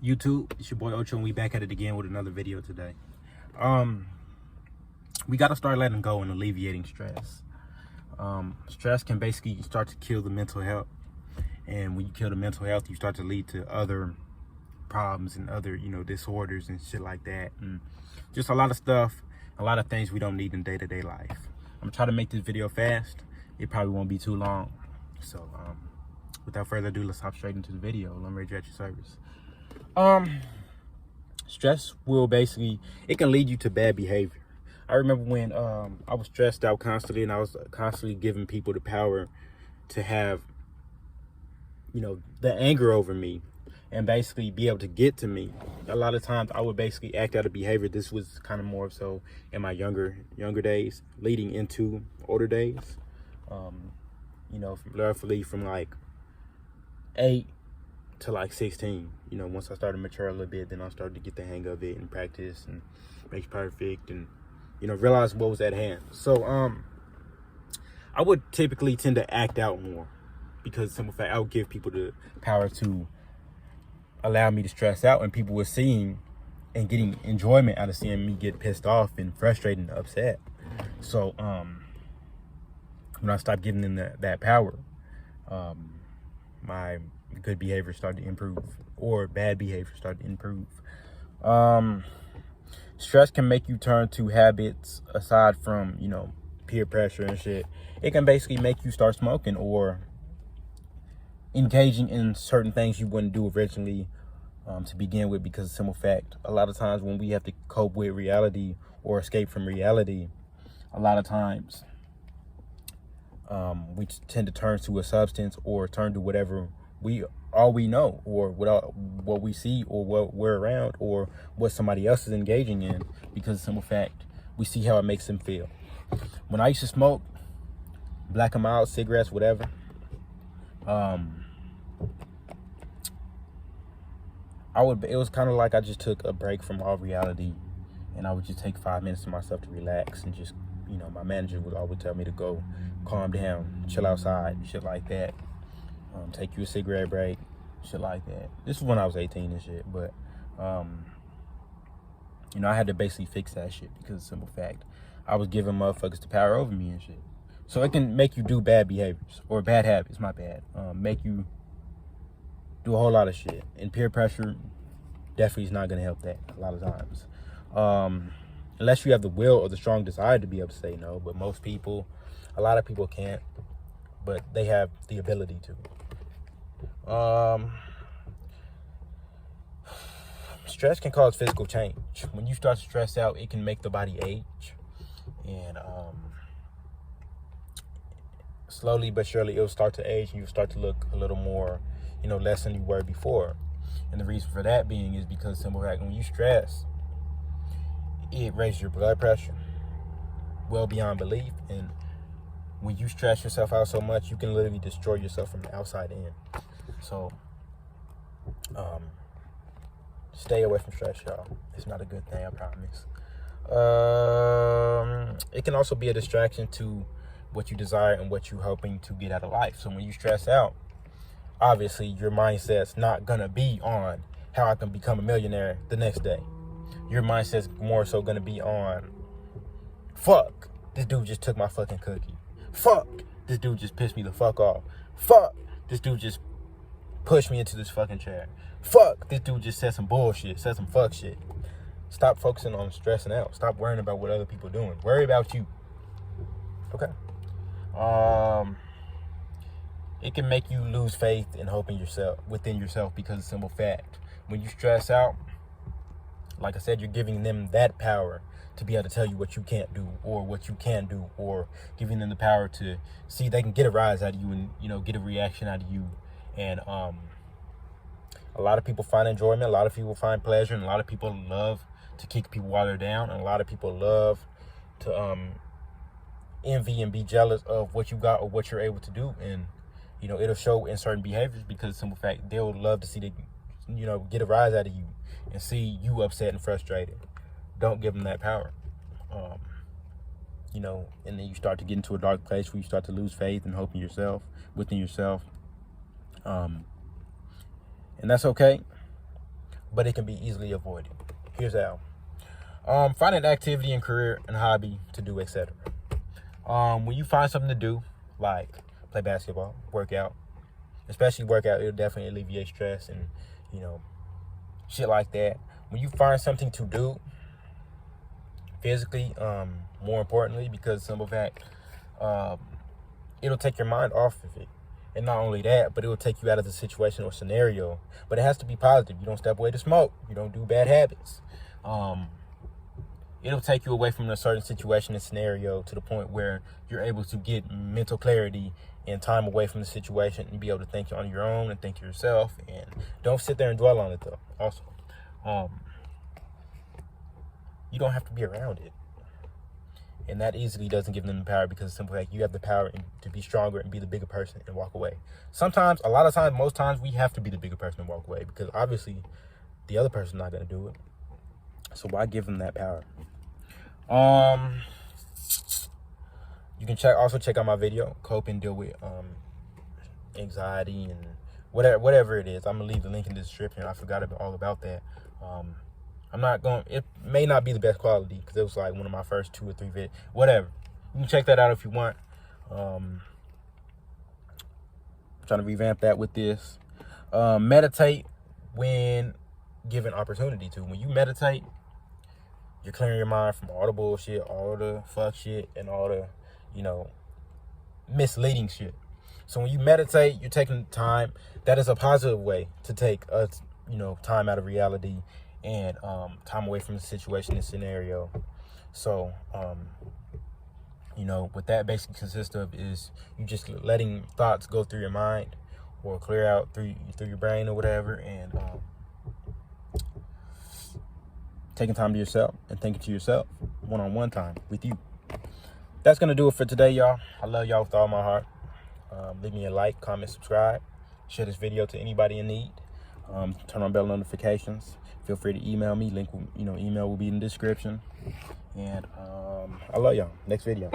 YouTube, it's your boy Ocho, and we back at it again with another video today. We got to start letting go and alleviating stress. Stress can basically start to kill the mental health, and when you kill the mental health, you start to lead to other problems and other, disorders and shit like that, and just a lot of stuff, a lot of things we don't need in day-to-day life. I'm gonna try to make this video fast. It probably won't be too long. So, without further ado, let's hop straight into the video. I'm ready at your service. Stress will basically, it can lead you to bad behavior. I remember when I was stressed out constantly, and I was constantly giving people the power to have, the anger over me and basically be able to get to me. A lot of times I would basically act out of behavior. This was kind of more so in my younger days, leading into older days. Roughly from like 8 to like 16. Once I started to mature a little bit, then I started to get the hang of it and practice and make perfect and realize what was at hand. So I would typically tend to act out more because simple fact, I would give people the power to allow me to stress out, and people were seeing and getting enjoyment out of seeing me get pissed off and frustrated and upset. So when I stopped giving them that power, my good behavior started to improve, or bad behavior started to improve. Stress can make you turn to habits aside from, peer pressure and shit. It can basically make you start smoking or engaging in certain things you wouldn't do originally to begin with, because of simple fact, a lot of times when we have to cope with reality or escape from reality, a lot of times we tend to turn to a substance or turn to whatever we know, or what we see, or what we're around, or what somebody else is engaging in, because of simple fact, we see how it makes them feel. When I used to smoke Black and Mild cigarettes, whatever, it was kind of like I just took a break from all reality, and I would just take 5 minutes to myself to relax and just, my manager would always tell me to go calm down, chill outside, shit like that. Take you a cigarette break, shit like that. This is when I was 18 and shit, but I had to basically fix that shit because of simple fact, I was giving motherfuckers the power over me and shit. So it can make you do bad behaviors or bad habits, my bad. Make you do a whole lot of shit. And peer pressure definitely is not gonna help that a lot of times. Unless you have the will or the strong desire to be able to say no, but a lot of people can't, but they have the ability to. Stress can cause physical change. When you start to stress out, it can make the body age, and slowly but surely it'll start to age, and you'll start to look a little more, less than you were before. And the reason for that being is because simple fact, when you stress, it raises your blood pressure well beyond belief, and when you stress yourself out so much, you can literally destroy yourself from the outside in. So, stay away from stress, y'all. It's not a good thing, I promise. It can also be a distraction to what you desire and what you're hoping to get out of life. So when you stress out, obviously your mindset's not gonna be on how I can become a millionaire the next day. Your mindset's more so gonna be on, fuck, this dude just took my fucking cookie. Fuck, this dude just pissed me the fuck off. Fuck, this dude just pushed me into this fucking chair. Fuck, this dude just said some bullshit, said some fuck shit. Stop focusing on stressing out. Stop worrying about what other people are doing. Worry about you. Okay? It can make you lose faith and hope within yourself, because of simple fact, when you stress out, like I said, you're giving them that power to be able to tell you what you can't do or what you can do, or giving them the power to see they can get a rise out of you and, get a reaction out of you. And a lot of people find enjoyment, a lot of people find pleasure, and a lot of people love to kick people while they're down, and a lot of people love to envy and be jealous of what you got or what you're able to do. And, it'll show in certain behaviors, because simple fact, they'll love to see they, get a rise out of you and see you upset and frustrated. Don't give them that power. And then you start to get into a dark place where you start to lose faith and hope in yourself, within yourself. And that's okay. but it can be easily avoided. Here's how. Find an activity and career and hobby to do, etc. When you find something to do, like play basketball, work out, especially workout, it'll definitely alleviate stress and, you know, shit like that. When you find something to do physically, more importantly, because simple fact, it'll take your mind off of it. And not only that, but it will take you out of the situation or scenario. But it has to be positive. You don't step away to smoke. You don't do bad habits. It'll take you away from a certain situation and scenario to the point where you're able to get mental clarity and time away from the situation and be able to think on your own and think to yourself. And don't sit there and dwell on it, though. Also, you don't have to be around it. And that easily doesn't give them the power, because simply like you have the power to be stronger and be the bigger person and walk away. Sometimes, a lot of times, most times, we have to be the bigger person and walk away, because obviously the other person's not going to do it. So why give them that power? You can also check out my video, Cope and Deal with Anxiety and whatever it is. I'm gonna leave the link in the description. I forgot all about that. It may not be the best quality because it was like one of my first 2 or 3 videos. Whatever. You can check that out if you want. I'm trying to revamp that with this. Meditate when given opportunity to. When you meditate, you're clearing your mind from all the bullshit, all the fuck shit, and all the, misleading shit. So when you meditate, you're taking time. That is a positive way to take time out of reality and time away from the situation and scenario. So, what that basically consists of is you just letting thoughts go through your mind or clear out through your brain or whatever, and taking time to yourself and thinking to yourself one-on-one time with you. That's going to do it for today, y'all. I love y'all with all my heart. Leave me a like, comment, subscribe. Share this video to anybody in need. Turn on bell notifications. Feel free to email me. Email will be in the description. And I love y'all. Next video.